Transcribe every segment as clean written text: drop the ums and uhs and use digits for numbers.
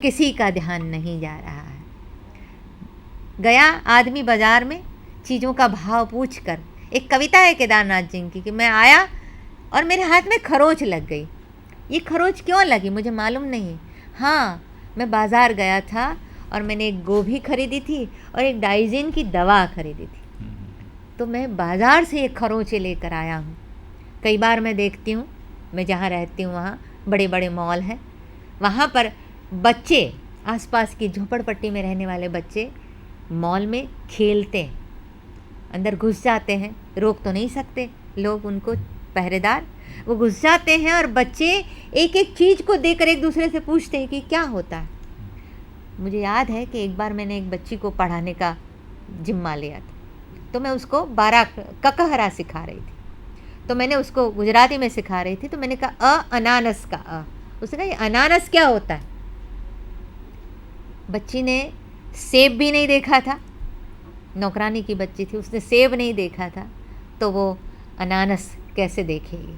किसी का ध्यान नहीं जा रहा है। गया आदमी बाजार में चीज़ों का भाव पूछ कर। एक कविता है केदारनाथ जी की कि मैं आया और मेरे हाथ में खरोच लग गई। ये खरोच क्यों लगी मुझे मालूम नहीं। हाँ, मैं बाज़ार गया था और मैंने एक गोभी खरीदी थी और एक डाइजीन की दवा खरीदी थी, तो मैं बाज़ार से एक खरोंचे लेकर आया हूँ। कई बार मैं देखती हूँ, मैं जहाँ रहती हूँ वहाँ बड़े बड़े मॉल हैं, वहाँ पर बच्चे, आसपास की झोपड़पट्टी में रहने वाले बच्चे मॉल में खेलते हैं, अंदर घुस जाते हैं, रोक तो नहीं सकते लोग उनको, पहरेदार, वो घुस जाते हैं और बच्चे एक एक चीज़ को देखकर एक दूसरे से पूछते हैं कि क्या होता है। मुझे याद है कि एक बार मैंने एक बच्ची को पढ़ाने का जिम्मा लिया था, तो मैं उसको 12 ककहरा सिखा रही थी। तो मैंने उसको गुजराती में सिखा रही थी, तो मैंने कहा अनानस का अ। उसने कहा ये अनानस क्या होता है। बच्ची ने सेब भी नहीं देखा था, नौकरानी की बच्ची थी, उसने सेब नहीं देखा था, तो वो अनानस कैसे देखेगी।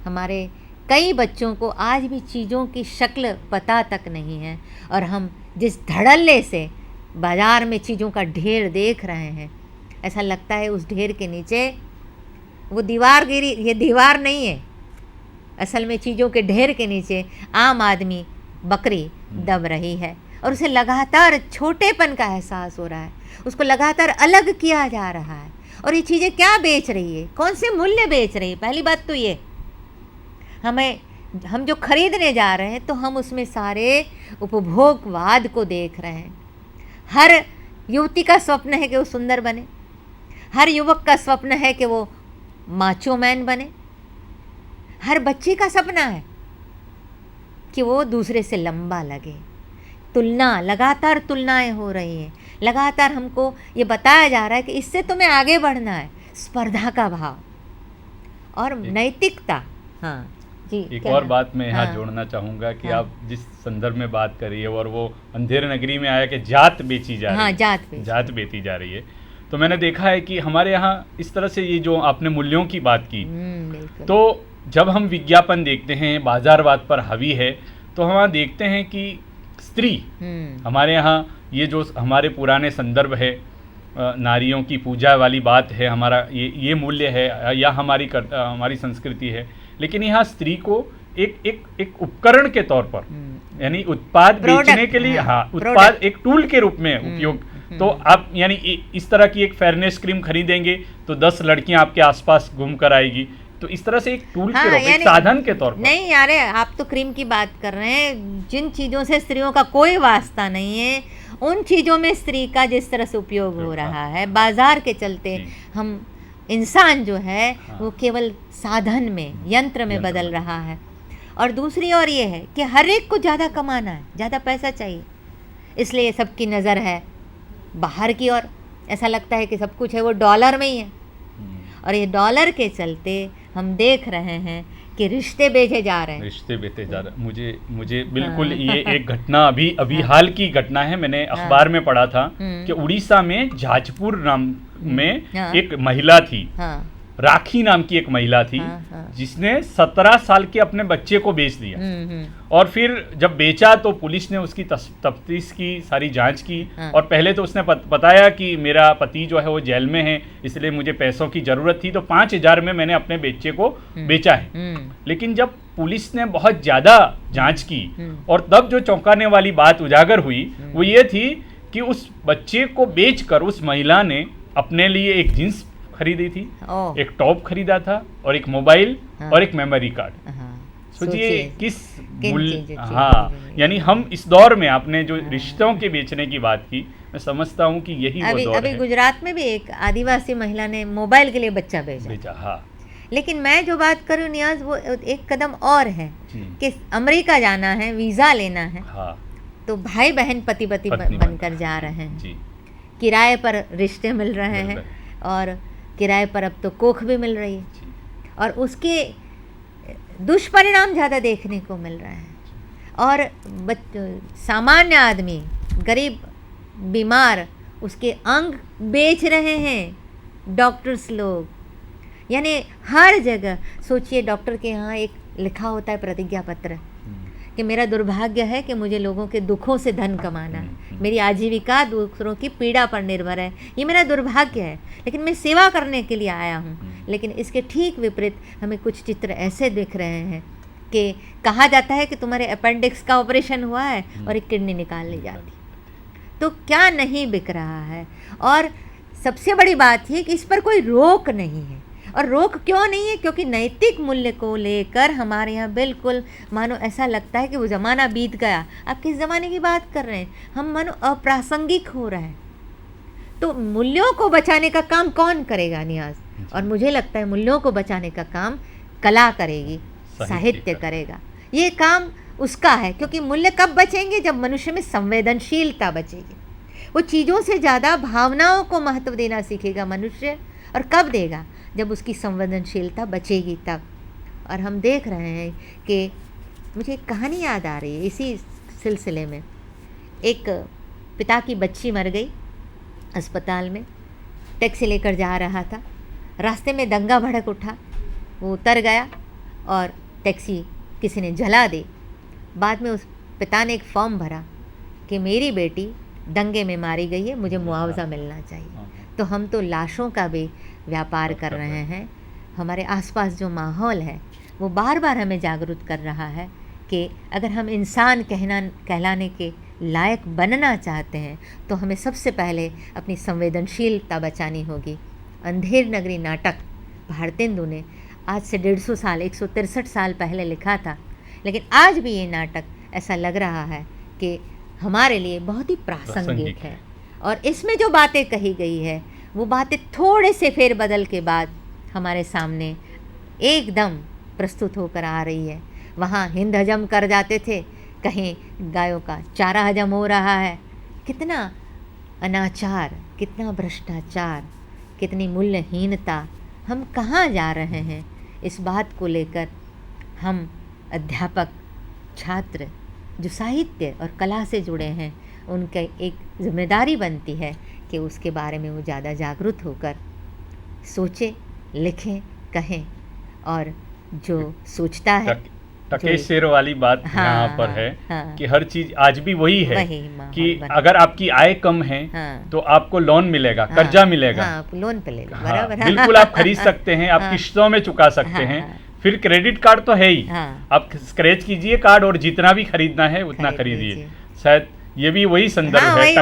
हमारे कई बच्चों को आज भी चीज़ों की शक्ल पता तक नहीं है, और हम जिस धड़ल्ले से बाज़ार में चीज़ों का ढेर देख रहे हैं, ऐसा लगता है उस ढेर के नीचे वो दीवार गिरी। ये दीवार नहीं है, असल में चीज़ों के ढेर के नीचे आम आदमी बकरी दब रही है, और उसे लगातार छोटेपन का एहसास हो रहा है, उसको लगातार अलग किया जा रहा है। और ये चीज़ें क्या बेच रही है, कौन से मूल्य बेच रही है। पहली बात तो ये, हम जो खरीदने जा रहे हैं तो हम उसमें सारे उपभोगवाद को देख रहे हैं। हर युवती का स्वप्न है कि वो सुंदर बने, हर युवक का स्वप्न है कि वो माचो मैन बने, हर बच्चे का सपना है कि वो दूसरे से लंबा लगे। तुलना, लगातार तुलनाएं हो रही हैं, लगातार हमको ये बताया जा रहा है कि इससे तुम्हें आगे बढ़ना है। स्पर्धा का भाव और नैतिकता। हाँ जी, एक और बात मैं यहाँ हाँ, जोड़ना चाहूँगा कि हाँ, आप जिस संदर्भ में बात कर रही है, और वो अंधेर नगरी में आया कि जात बेची जा रही हाँ, है, जात बेची जा रही है, तो मैंने देखा है कि हमारे यहाँ इस तरह से, ये जो आपने मूल्यों की बात की, बिल्कुल। तो जब हम विज्ञापन देखते हैं, बाजारवाद पर हावी है, तो हम वहाँ देखते हैं कि स्त्री, हमारे यहाँ ये जो हमारे पुराने संदर्भ है, नारियों की पूजा वाली बात है, हमारा ये मूल्य है या हमारी संस्कृति है, लेकिन यहाँ स्त्री को एक उपकरण के तौर पर, यानी उत्पाद बेचने के लिए, हाँ, उत्पाद एक टूल के रूप में उपयोग। तो आप यानी इस तरह की एक फेयरनेस क्रीम खरीदेंगे तो 10 लड़कियां आपके आसपास घूम कर आएगी, तो इस तरह से एक टूल के रूप, एक साधन के तौर पर। नहीं यार, आप तो क्रीम की बात कर रहे हैं, जिन चीज़ों से स्त्रियों का कोई वास्ता नहीं है, उन चीज़ों में स्त्री का जिस तरह से उपयोग हो रहा है बाजार के चलते, हम इंसान जो है वो केवल साधन में, यंत्र में बदल रहा है। और दूसरी ओर ये है कि हर एक को ज़्यादा कमाना है, ज़्यादा पैसा चाहिए, इसलिए सबकी नज़र है बाहर की ओर। ऐसा लगता है कि सब कुछ है वो डॉलर में ही है, और ये डॉलर के चलते हम देख रहे हैं कि रिश्ते बेचे जा रहे हैं, रिश्ते बेचे जा रहे हैं। मुझे बिल्कुल ये एक घटना अभी हाल की घटना है, मैंने अखबार में पढ़ा था कि उड़ीसा में जाजपुर नाम में एक महिला थी, राखी नाम की एक महिला थी, जिसने 17 साल के अपने बच्चे को बेच दिया। और फिर जब बेचा तो पुलिस ने उसकी तफ्तीश की, सारी जांच की, और पहले तो उसने बताया कि मेरा पति जो है वो जेल में है, इसलिए मुझे पैसों की ज़रूरत थी, तो 5,000 में मैंने अपने बच्चे को बेचा है। लेकिन जब पुलिस ने बहुत ज़्यादा जांच की, और तब जो चौंकाने वाली बात उजागर हुई वो ये थी कि उस बच्चे को बेचकर उस महिला ने अपने लिए एक जींस खरीदी थी, एक टॉप खरीदा था, और एक मोबाइल, और एक मेमोरी कार्ड। सोचिए किस मूल्य। हाँ, यानी हम इस दौर में, आपने जो रिश्तों के बेचने की बात की, मैं समझता हूँ कि यही वो दौर है। अभी गुजरात में भी एक आदिवासी महिला ने मोबाइल के लिए बच्चा बेचा। हाँ। लेकिन मैं जो बात करूँ नियाज, वो एक कदम और है कि अमेरिका जाना है, वीज़ा लेना है, हाँ, तो भाई बहन पति बनकर जा रहे हैं, किराए पर रिश्ते मिल रहे हैं, और किराए पर अब तो कोख भी मिल रही है, और उसके दुष्परिणाम ज़्यादा देखने को मिल रहे हैं। और सामान्य आदमी, गरीब, बीमार, उसके अंग बेच रहे हैं डॉक्टर्स लोग। यानी हर जगह सोचिए, डॉक्टर के यहाँ एक लिखा होता है प्रतिज्ञा पत्र कि मेरा दुर्भाग्य है कि मुझे लोगों के दुखों से धन कमाना है, मेरी आजीविका दूसरों की पीड़ा पर निर्भर है, ये मेरा दुर्भाग्य है, लेकिन मैं सेवा करने के लिए आया हूँ। लेकिन इसके ठीक विपरीत हमें कुछ चित्र ऐसे दिख रहे हैं कि कहा जाता है कि तुम्हारे अपेंडिक्स का ऑपरेशन हुआ है और एक किडनी निकाल ली जाती। तो क्या नहीं बिक रहा है। और सबसे बड़ी बात ये कि इस पर कोई रोक नहीं है। और रोक क्यों नहीं है? क्योंकि नैतिक मूल्य को लेकर हमारे यहाँ बिल्कुल मानो ऐसा लगता है कि वो ज़माना बीत गया। आप किस ज़माने की बात कर रहे हैं? हम मानो अप्रासंगिक हो रहे हैं। तो मूल्यों को बचाने का काम कौन करेगा नियाज? और मुझे लगता है मूल्यों को बचाने का काम कला करेगी, साहित्य करेगा। ये काम उसका है, क्योंकि मूल्य कब बचेंगे? जब मनुष्य में संवेदनशीलता बचेगी। वो चीज़ों से ज़्यादा भावनाओं को महत्व देना सीखेगा मनुष्य। और कब देगा? जब उसकी संवेदनशीलता बचेगी तब। और हम देख रहे हैं कि मुझे एक कहानी याद आ रही है इसी सिलसिले में। एक पिता की बच्ची मर गई अस्पताल में, टैक्सी लेकर जा रहा था, रास्ते में दंगा भड़क उठा, वो उतर गया और टैक्सी किसी ने जला दी। बाद में उस पिता ने एक फॉर्म भरा कि मेरी बेटी दंगे में मारी गई है, मुझे मुआवजा मिलना चाहिए। तो हम तो लाशों का भी व्यापार कर रहे हैं। हमारे आसपास जो माहौल है वो बार बार हमें जागरूक कर रहा है कि अगर हम इंसान कहलाने के लायक बनना चाहते हैं तो हमें सबसे पहले अपनी संवेदनशीलता बचानी होगी। अंधेर नगरी नाटक भारतेंदु ने आज से 150 साल 163 साल पहले लिखा था, लेकिन आज भी ये नाटक ऐसा लग रहा है कि हमारे लिए बहुत ही प्रासंगिक है। और इसमें जो बातें कही गई है वो बातें थोड़े से फेरबदल के बाद हमारे सामने एकदम प्रस्तुत होकर आ रही है। वहाँ हिंद हजम कर जाते थे, कहीं गायों का चारा हजम हो रहा है। कितना अनाचार, कितना भ्रष्टाचार, कितनी मूल्यहीनता। हम कहाँ जा रहे हैं? इस बात को लेकर हम अध्यापक, छात्र जो साहित्य और कला से जुड़े हैं, उनका एक जिम्मेदारी बनती है कि उसके बारे में वो ज़्यादा जागरूक होकर सोचें, लिखें, कहें। और जो सोचता है, टकेशेर वाली बात यहाँ पर है कि हर चीज आज भी वही है कि अगर आपकी आय कम है तो आपको लोन मिलेगा, कर्जा मिलेगा, लोन पे ले लो, बराबर। बिल्कुल आप खरीद सकते हैं, आप किस्तों में चुका सकते हैं। फिर क्रेडिट कार्ड तो है ही, आप स्क्रैच कीजिए कार्ड और जितना भी खरीदना है उतना खरीदिए। शायद ये भी वही संदर्भ है,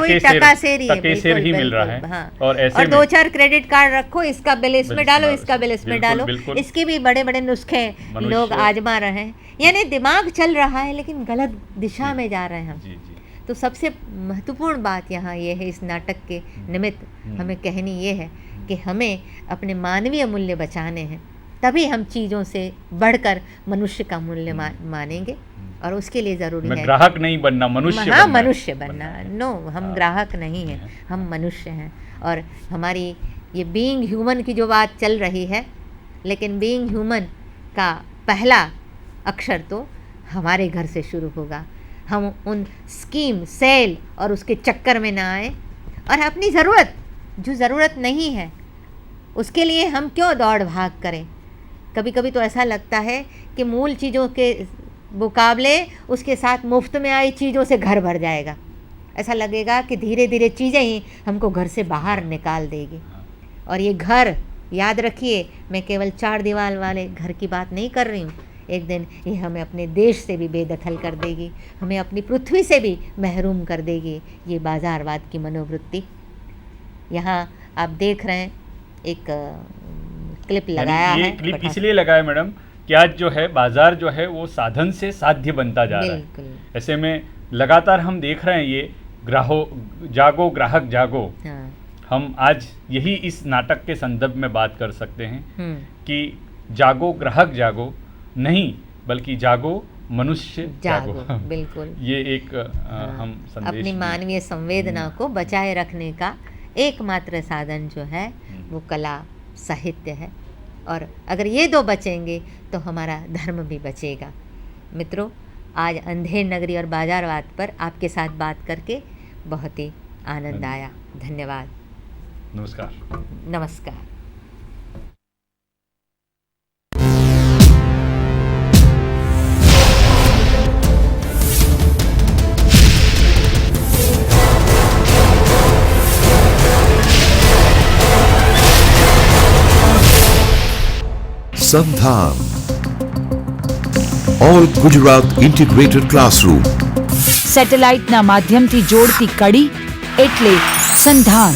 टकेशेर ही मिल रहा है। और ऐसे 2-4 क्रेडिट कार्ड रखो, इसका बिल इसमें डालो, इसका बिल इसमें डालो। इसके भी बड़े बड़े नुस्खे लोग आजमा रहे हैं। यानी दिमाग चल रहा है लेकिन गलत दिशा में जा रहे हैं हम। तो सबसे महत्वपूर्ण बात यहाँ ये है, इस नाटक के निमित्त हमें कहनी ये है कि हमें अपने मानवीय मूल्य बचाने हैं, तभी हम चीज़ों से बढ़कर मनुष्य का मूल्य मानेंगे। और उसके लिए ज़रूरी है ग्राहक नहीं बनना, मनुष्य बनना। मनुष्य बनना। नो, हम ग्राहक नहीं हैं, हम मनुष्य हैं। और हमारी ये बीइंग ह्यूमन की जो बात चल रही है, लेकिन बीइंग ह्यूमन का पहला अक्षर तो हमारे घर से शुरू होगा। हम उन स्कीम, सेल और उसके चक्कर में ना आए, और अपनी ज़रूरत, जो ज़रूरत नहीं है उसके लिए हम क्यों दौड़ भाग करें। कभी कभी तो ऐसा लगता है कि मूल चीज़ों के मुकाबले उसके साथ मुफ्त में आई चीज़ों से घर भर जाएगा। ऐसा लगेगा कि धीरे धीरे चीज़ें ही हमको घर से बाहर निकाल देगी। और ये घर, याद रखिए, मैं केवल 4 दीवार वाले घर की बात नहीं कर रही हूँ। एक दिन ये हमें अपने देश से भी बेदखल कर देगी, हमें अपनी पृथ्वी से भी महरूम कर देगी, ये बाज़ारवाद की मनोवृत्ति। यहाँ आप देख रहे हैं एक क्लिप लगाया है। ये क्लिप इसलिए लगाया मैडम कि आज जो है बाजार जो है वो साधन से साध्य बनता जा रहा है। ऐसे में लगातार हम देख रहे हैं ये जागो ग्राहक जागो। हम आज यही इस नाटक के संदर्भ में बात कर सकते हैं कि जागो ग्राहक जागो नहीं, बल्कि जागो मनुष्य जागो। बिल्कुल, ये एक हम संदेश, अपनी मानवीय संवेदना को बचाए रखने का एकमात्र साधन जो है वो कला, साहित्य है। और अगर ये 2 बचेंगे तो हमारा धर्म भी बचेगा। मित्रों, आज अंधेर नगरी और बाजारवाद पर आपके साथ बात करके बहुत ही आनंद आया। धन्यवाद। नमस्कार। સંધાન ઓલ ગુજરાત ઇન્ટિગ્રેટેડ ક્લાસરૂમ. સેટેલાઇટના માધ્યમથી જોડતી કડી એટલે સંધાન.